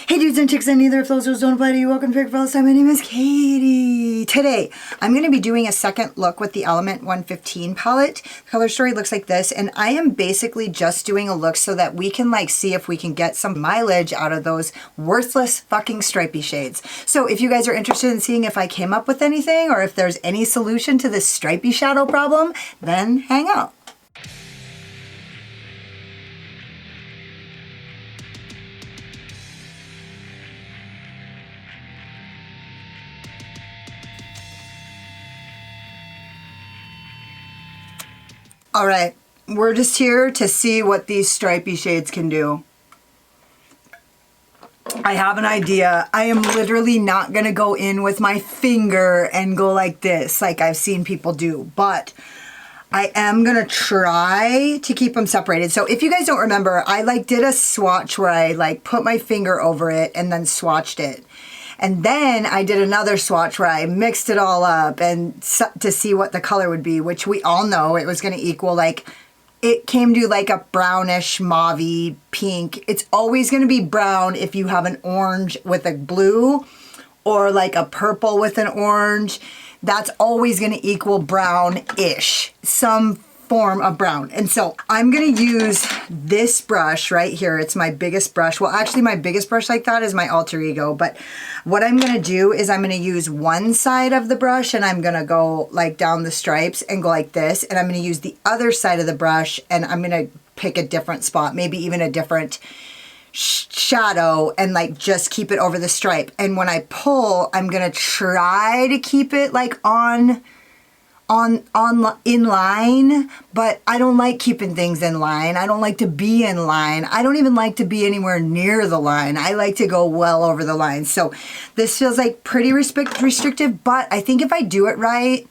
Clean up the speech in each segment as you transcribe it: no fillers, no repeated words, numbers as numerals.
Hey dudes and chicks and neither of those rules don't apply to you. Welcome to Pick Fellas Time. My name is Katie. Today, I'm going to be doing a second look with the Element 115 palette. The color story looks like this, and I am basically just doing a look so that we can see if we can get some mileage out of those worthless fucking stripey shades. So if you guys are interested in seeing if I came up with anything or if there's any solution to this stripey shadow problem, then hang out. All right, we're just here to see what these stripey shades can do. I have an idea. I am literally not gonna go in with my finger and go like this, like I've seen people do, but I am gonna try to keep them separated. So if you guys don't remember, I did a swatch where I put my finger over it and then swatched it. And then I did another swatch where I mixed it all up and to see what the color would be, which we all know it was going to equal it came to a brownish mauvey pink. It's always going to be brown if you have an orange with a blue or a purple with an orange. That's always going to equal brown-ish, some form of brown. And so I'm going to use this brush right here. It's my biggest brush. Well, actually my biggest brush like that is my alter ego, but what I'm going to do is I'm going to use one side of the brush and I'm going to go down the stripes and go like this, and I'm going to use the other side of the brush and I'm going to pick a different spot, maybe even a different shadow, and just keep it over the stripe. And when I pull, I'm going to try to keep it in line, but I don't like keeping things in line. I don't like to be in line. I don't even like to be anywhere near the line. I like to go well over the line. So this feels pretty restrictive, but I think if I do it right,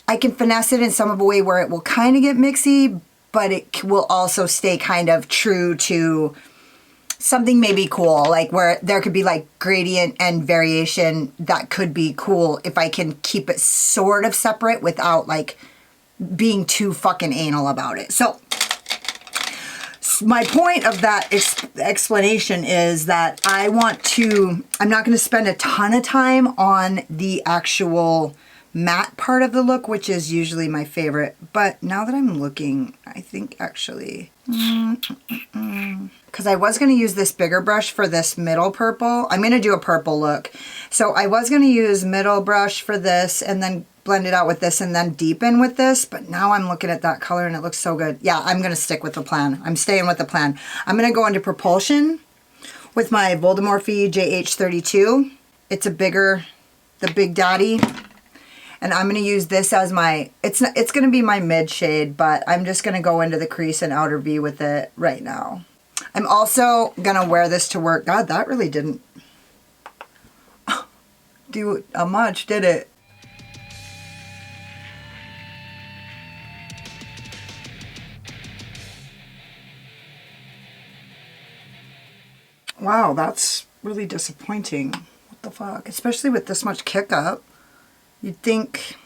I can finesse it in some of a way where it will kind of get mixy, but it will also stay kind of true to something maybe cool, where there could be gradient and variation that could be cool if I can keep it sort of separate without being too fucking anal about it. So my point of that explanation is that I'm not going to spend a ton of time on the actual matte part of the look, which is usually my favorite. But now that I'm looking, I think actually, because I was going to use this bigger brush for this middle purple. I'm going to do a purple look. So I was going to use middle brush for this and then blend it out with this and then deepen with this. But now I'm looking at that color and it looks so good. Yeah, I'm going to stick with the plan. I'm staying with the plan. I'm going to go into Propulsion with my Voldemorphe JH32. It's the Big Daddy. And I'm going to use this as my, it's going to be my mid shade, but I'm just going to go into the crease and outer V with it right now. I'm also going to wear this to work. God, that really didn't do much, did it? Wow, that's really disappointing. What the fuck? Especially with this much kick up. You'd think,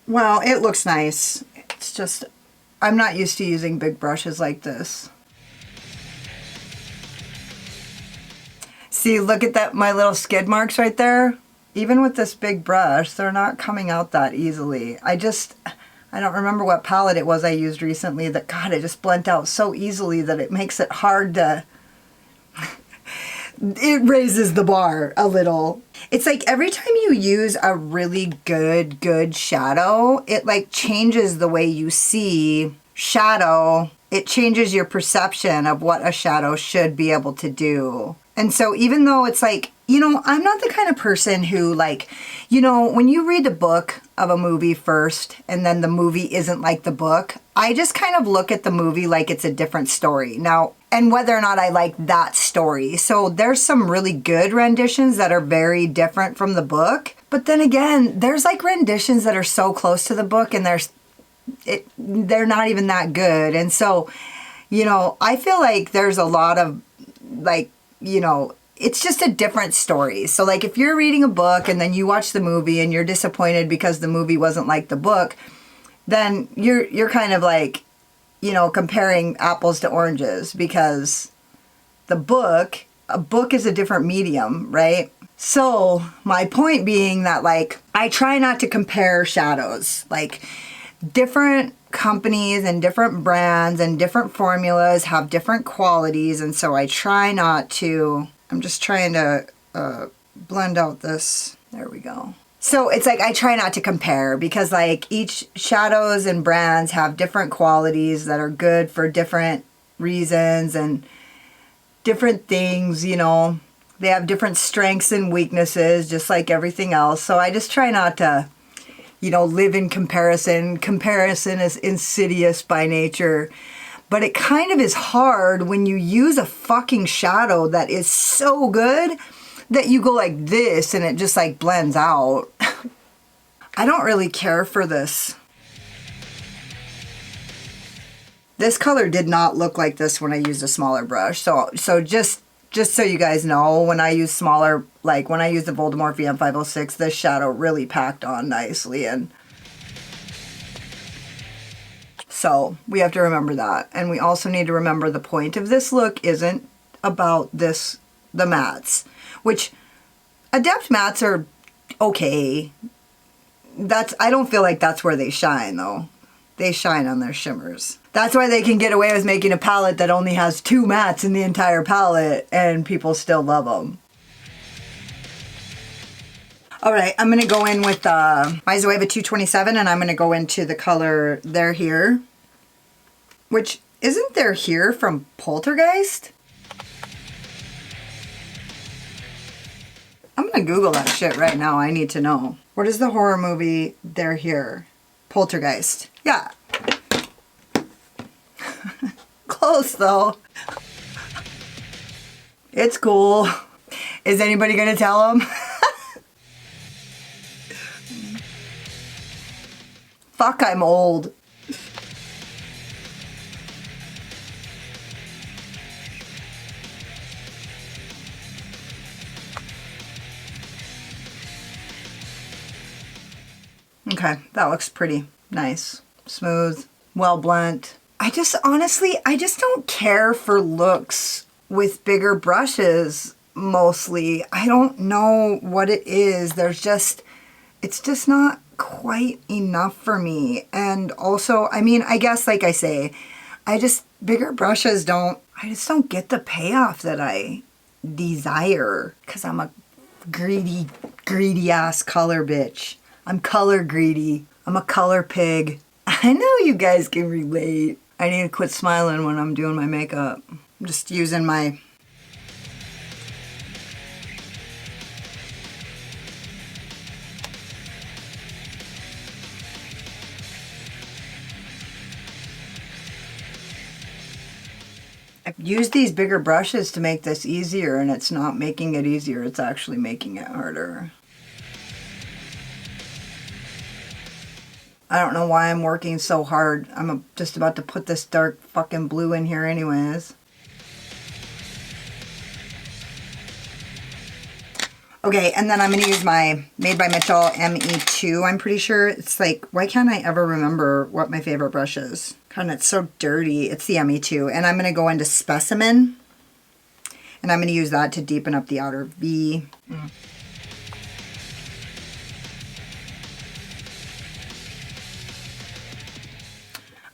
well, it looks nice. It's just, I'm not used to using big brushes like this. See, look at that, my little skid marks right there. Even with this big brush, they're not coming out that easily. I don't remember what palette it was I used recently that, God, it just blent out so easily that it makes it hard to, it raises the bar a little. It's every time you use a really good shadow, it changes the way you see shadow. It changes your perception of what a shadow should be able to do. And so even though it's I'm not the kind of person who when you read the book of a movie first and then the movie isn't like the book, I just kind of look at the movie like it's a different story. Now, and whether or not I like that story. So there's some really good renditions that are very different from the book. But then again, there's renditions that are so close to the book and they're not even that good. And so, I feel there's a lot of it's just a different story. So like if you're reading a book and then you watch the movie and you're disappointed because the movie wasn't like the book, then you're kind of like, you know, comparing apples to oranges, because a book is a different medium, right? So my point being that, like, I try not to compare shadows. Like, different companies and different brands and different formulas have different qualities, and so I try not to. I'm just trying to blend out this. There we go. So it's like I try not to compare, because like each shadows and brands have different qualities that are good for different reasons and different things, you know. They have different strengths and weaknesses, just like everything else. So I just try not to, you know, live in comparison. Comparison is insidious by nature. But it kind of is hard when you use a fucking shadow that is so good that you go like this and it just like blends out. I don't really care for this. This color did not look like this when I used a smaller brush. So just so you guys know, when I use smaller, like when I use the Voldemort VM506, this shadow really packed on nicely. And so we have to remember that. And we also need to remember the point of this look isn't about the mattes, which Adept mattes are okay. I don't feel like that's where they shine though. They shine on their shimmers. That's why they can get away with making a palette that only has 2 mattes in the entire palette and people still love them. Alright, I'm going to go in with my Zoeva 227, and I'm going to go into the color They're Here. Which, isn't They're Here from Poltergeist? I'm going to Google that shit right now. I need to know. What is the horror movie They're Here? Poltergeist. Yeah. Close though. It's cool. Is anybody gonna tell them? Fuck, I'm old. Okay, that looks pretty nice. Smooth, well blent. I just don't care for looks with bigger brushes mostly. I don't know what it is. It's just not quite enough for me. And also, I mean, I guess like I say, bigger brushes I just don't get the payoff that I desire, because I'm a greedy ass color bitch. I'm color greedy. I'm a color pig. I know you guys can relate. I need to quit smiling when I'm doing my makeup. I'm just using my... I've used these bigger brushes to make this easier, and it's not making it easier, it's actually making it harder. I don't know why I'm working so hard. I'm just about to put this dark fucking blue in here anyways. Okay, and then I'm going to use my Made by Mitchell ME2. I'm pretty sure it's like, why can't I ever remember what my favorite brush is? God, it's so dirty. It's the ME2. And I'm going to go into Specimen. And I'm going to use that to deepen up the outer V.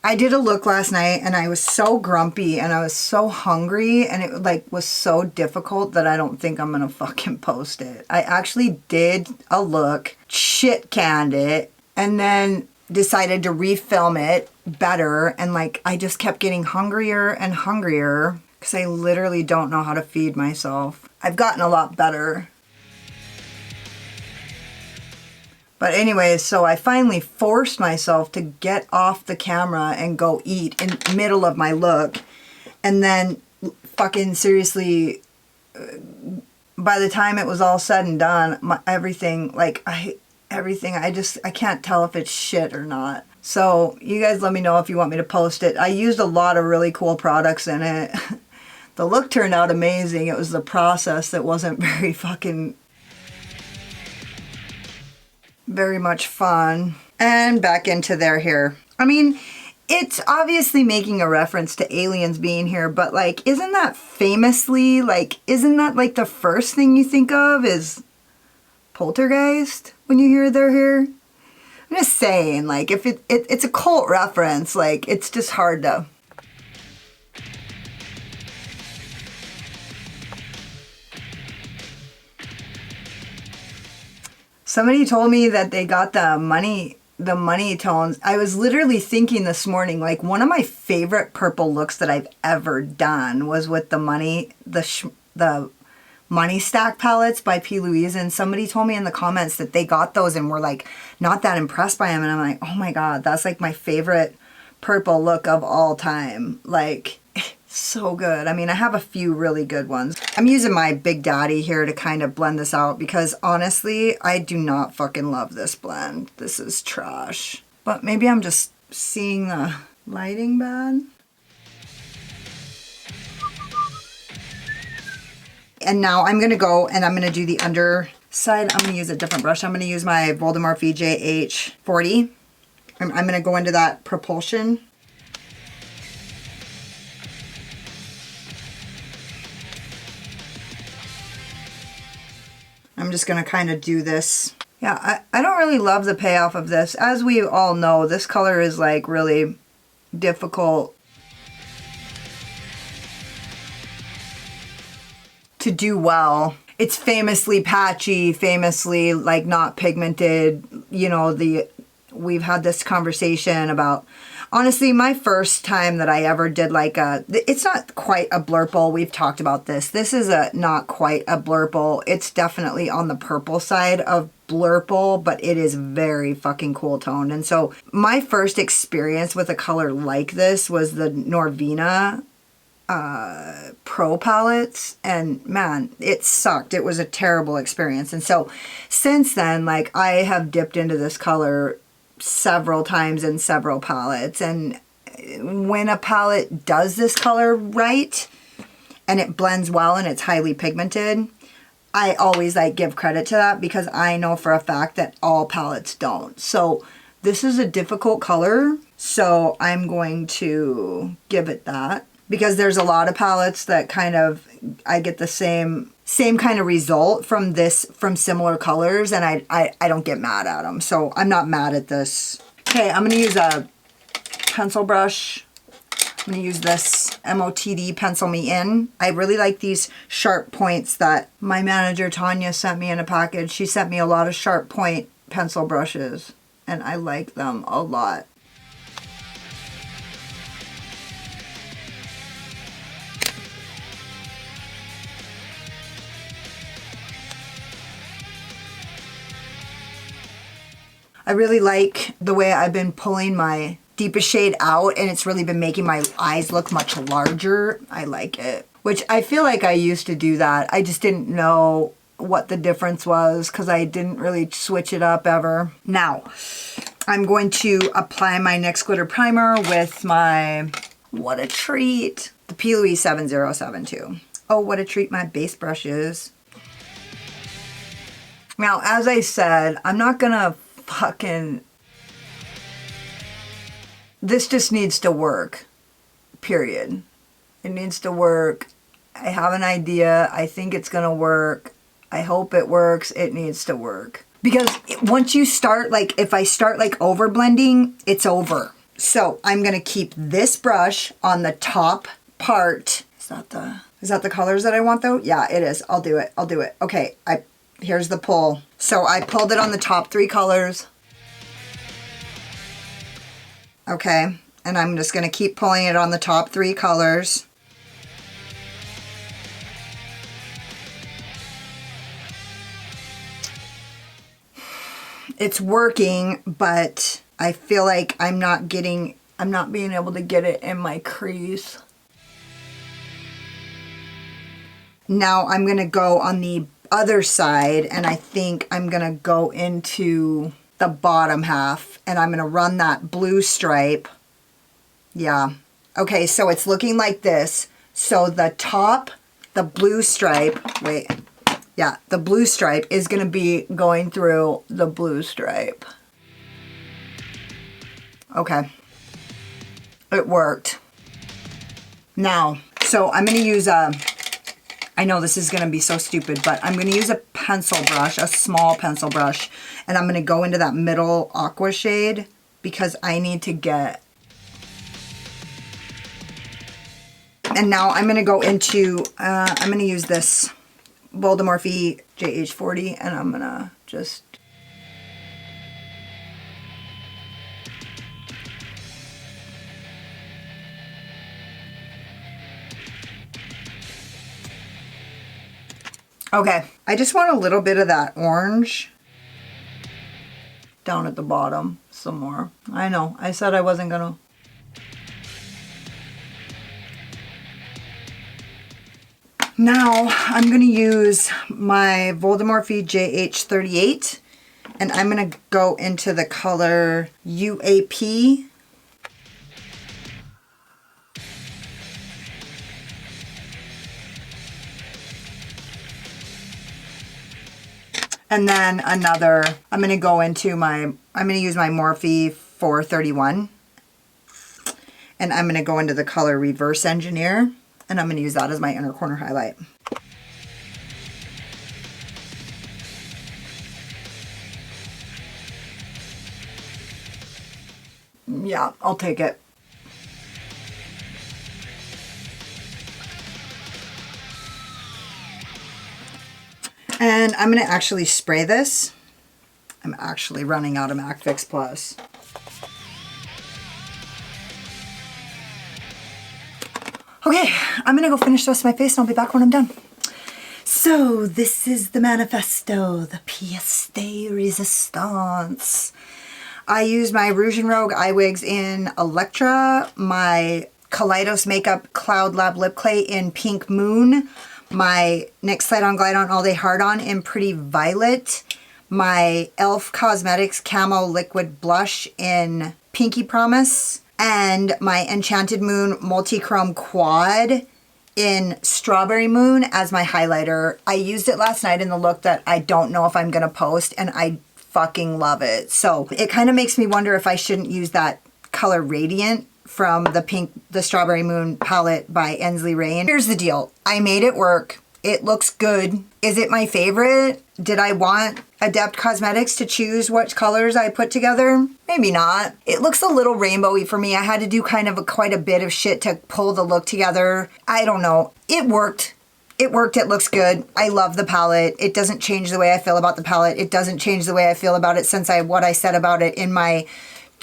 I did a look last night and I was so grumpy and I was so hungry, and it like was so difficult that I don't think I'm gonna fucking post it. I actually did a look, shit canned it, and then decided to refilm it better, and like I just kept getting hungrier and hungrier because I literally don't know how to feed myself. I've gotten a lot better. But anyways, so I finally forced myself to get off the camera and go eat in the middle of my look. And then fucking seriously, by the time it was all said and done, everything, I can't tell if it's shit or not. So you guys let me know if you want me to post it. I used a lot of really cool products in it. The look turned out amazing. It was the process that wasn't very much fun. And back into there here. I mean, it's obviously making a reference to aliens being here, but like, isn't that famously, like, isn't that like the first thing you think of is poltergeist when you hear they're here? I'm just saying, like, if it's a cult reference, like, it's just hard to... Somebody told me that they got the money tones. I was literally thinking this morning, like, one of my favorite purple looks that I've ever done was with the Money Stack palettes by P. Louise, and somebody told me in the comments that they got those and were like not that impressed by them, and I'm like, oh my god, that's like my favorite purple look of all time. Like, so good. I mean, I have a few really good ones. I'm using my Big Daddy here to kind of blend this out because honestly, I do not fucking love this blend. This is trash. But maybe I'm just seeing the lighting bad. And now I'm going to go and I'm going to do the underside. I'm going to use a different brush. I'm going to use my Voldemort VJ H40. I'm going to go into that propulsion. I'm just going to kind of do this. Yeah, I don't really love the payoff of this. As we all know, this color is like really difficult to do well. It's famously patchy, famously like not pigmented. You know, we've had this conversation about, honestly, my first time that I ever did like it's not quite a blurple. We've talked about this. This is not quite a blurple. It's definitely on the purple side of blurple, but it is very fucking cool toned. And so my first experience with a color like this was the Norvina Pro palettes, and man, it sucked. It was a terrible experience. And so since then, like, I have dipped into this color several times in several palettes, and when a palette does this color right and it blends well and it's highly pigmented, I always like give credit to that because I know for a fact that all palettes don't. So this is a difficult color, so I'm going to give it that. Because there's a lot of palettes that kind of, I get the same kind of result from similar colors, and I don't get mad at them. So I'm not mad at this. Okay, I'm going to use a pencil brush. I'm going to use this MOTD Pencil Me In. I really like these sharp points that my manager Tanya sent me in a package. She sent me a lot of sharp point pencil brushes, and I like them a lot. I really like the way I've been pulling my deepest shade out, and it's really been making my eyes look much larger. I like it. Which I feel like I used to do that. I just didn't know what the difference was because I didn't really switch it up ever. Now, I'm going to apply my NYX Glitter Primer with my, what a treat, the P. Louise 7072. Oh, what a treat my base brush is. Now, as I said, I'm not gonna fucking... This just needs to work. Period. It needs to work. I have an idea. I think it's gonna work. I hope it works. It needs to work. Because once you start, like, if I start like over blending, it's over. So I'm gonna keep this brush on the top part. Is that the colors that I want though? Yeah, it is. I'll do it. I'll do it. Okay, here's the pull. So I pulled it on the top 3 colors. Okay, and I'm just gonna keep pulling it on the top 3 colors. It's working, but I feel like I'm not being able to get it in my crease. Now I'm gonna go on the other side, and I think I'm gonna go into the bottom half, and I'm gonna run that blue stripe. Yeah. Okay, so it's looking like this. So the top, the blue stripe, wait. Yeah, the blue stripe is gonna be going through the blue stripe. Okay. It worked. Now, so I'm going to use a, I know this is going to be so stupid, but I'm going to use a pencil brush, a small pencil brush, and I'm going to go into that middle aqua shade because I need to get, and now I'm going to go into, I'm going to use this Voldemorphe JH40, and I'm going to just, okay, I just want a little bit of that orange down at the bottom some more. I know, I said I wasn't gonna. Now I'm gonna use my Voldemorphe JH38 and I'm gonna go into the color UAP. And then another, I'm going to go into my, I'm going to use my Morphe 431. And I'm going to go into the color Reverse Engineer. And I'm going to use that as my inner corner highlight. Yeah, I'll take it. And I'm going to actually spray this. I'm actually running out of MAC Fix Plus. Okay, I'm going to go finish the rest of my face and I'll be back when I'm done. So this is the manifesto, the pièce de résistance. I use my Rouge and Rogue eye wigs in Electra, my Kaleidos Makeup Cloud Lab Lip Clay in Pink Moon, my NYX Slide On Glide On All Day Hard On in Pretty Violet, my e.l.f. Cosmetics Camo Liquid Blush in Pinky Promise, and my Enchanted Moon Multi-Chrome Quad in Strawberry Moon as my highlighter. I used it last night in the look that I don't know if I'm going to post, and I fucking love it. So it kind of makes me wonder if I shouldn't use that color Radiant from the Strawberry Moon palette by Ensley Ray. Here's the deal. I made it work. It looks good. Is it my favorite? Did I want Adept Cosmetics to choose what colors I put together? Maybe not. It looks a little rainbowy for me. I had to do kind of quite a bit of shit to pull the look together. I don't know. It worked. It worked. It looks good. I love the palette. It doesn't change the way I feel about the palette. It doesn't change the way I feel about it since what I said about it in my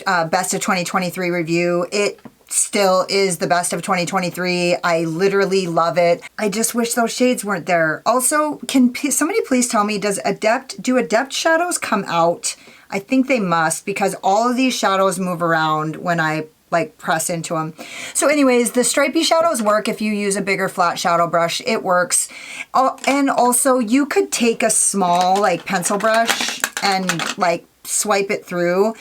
best of 2023 review. It still is the best of 2023. I literally love it. I just wish those shades weren't there. Also, can somebody please tell me, do Adept shadows come out? I think they must, because all of these shadows move around when I like press into them. So anyways, the stripey shadows work if you use a bigger flat shadow brush. It works. And also you could take a small like pencil brush and like swipe it through.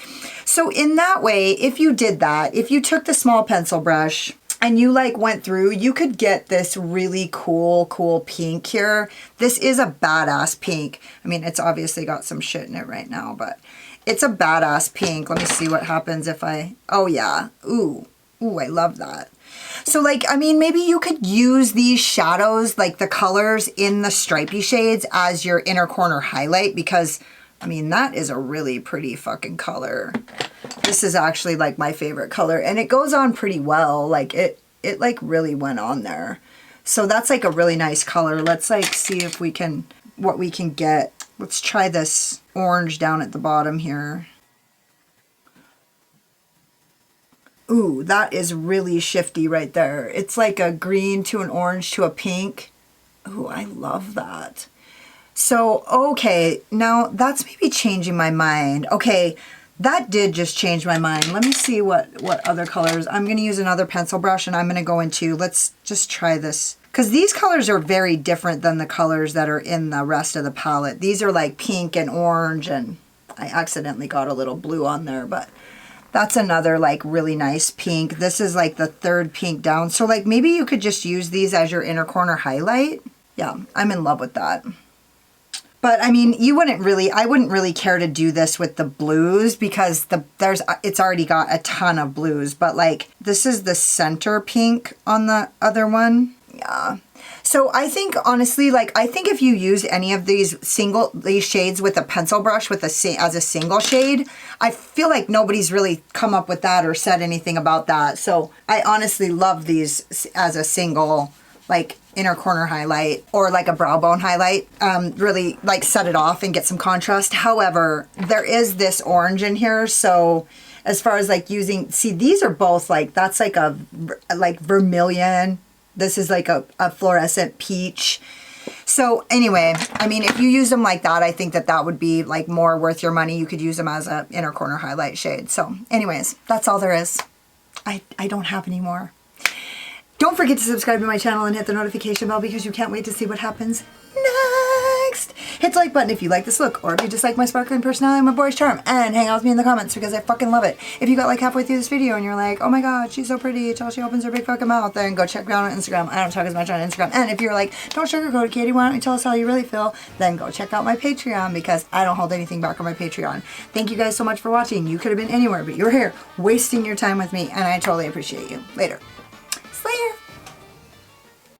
So in that way, if you did that, if you took the small pencil brush and you like went through, you could get this really cool pink here. This is a badass pink. I mean, it's obviously got some shit in it right now, but it's a badass pink. Let me see what happens if oh yeah. Ooh, I love that. So like, I mean, maybe you could use these shadows, like the colors in the stripey shades as your inner corner highlight, because I mean, that is a really pretty fucking color. This is actually like my favorite color, and it goes on pretty well. Like it like really went on there. So that's like a really nice color. Let's like see if we can, what we can get. Let's try this orange down at the bottom here. Ooh, that is really shifty right there. It's like a green to an orange to a pink. Ooh, I love that. So, okay, now that's maybe changing my mind. Okay, that did just change my mind. Let me see what other colors. I'm going to use another pencil brush and I'm going to go into, let's just try this. Because these colors are very different than the colors that are in the rest of the palette. These are like pink and orange, and I accidentally got a little blue on there, but that's another like really nice pink. This is like the third pink down. So like maybe you could just use these as your inner corner highlight. Yeah, I'm in love with that. But I mean, I wouldn't really care to do this with the blues because it's already got a ton of blues. But like, this is the center pink on the other one. Yeah. So I think, honestly, like, I think if you use any of these shades with a pencil brush as a single shade, I feel like nobody's really come up with that or said anything about that. So I honestly love these as a single, like, inner corner highlight or like a brow bone highlight. Really, like, set it off and get some contrast. However, there is this orange in here, so as far as like using, see, these are both like, that's like a like vermilion. This is like a fluorescent peach. So anyway, I mean, if you use them like that, I think that would be like more worth your money. You could use them as a inner corner highlight shade. So anyways, that's all there is. I don't have any more. Don't forget to subscribe to my channel and hit the notification bell because you can't wait to see what happens next. Hit the like button if you like this look, or if you just like my sparkling personality and my boyish charm, and hang out with me in the comments because I fucking love it. If you got like halfway through this video and you're like, oh my god, she's so pretty till she opens her big fucking mouth, then go check me out on Instagram. I don't talk as much on Instagram. And if you're like, don't sugarcoat it, Katie, why don't you tell us how you really feel, then go check out my Patreon because I don't hold anything back on my Patreon. Thank you guys so much for watching. You could have been anywhere, but you're here wasting your time with me, and I totally appreciate you. Later. Slayer.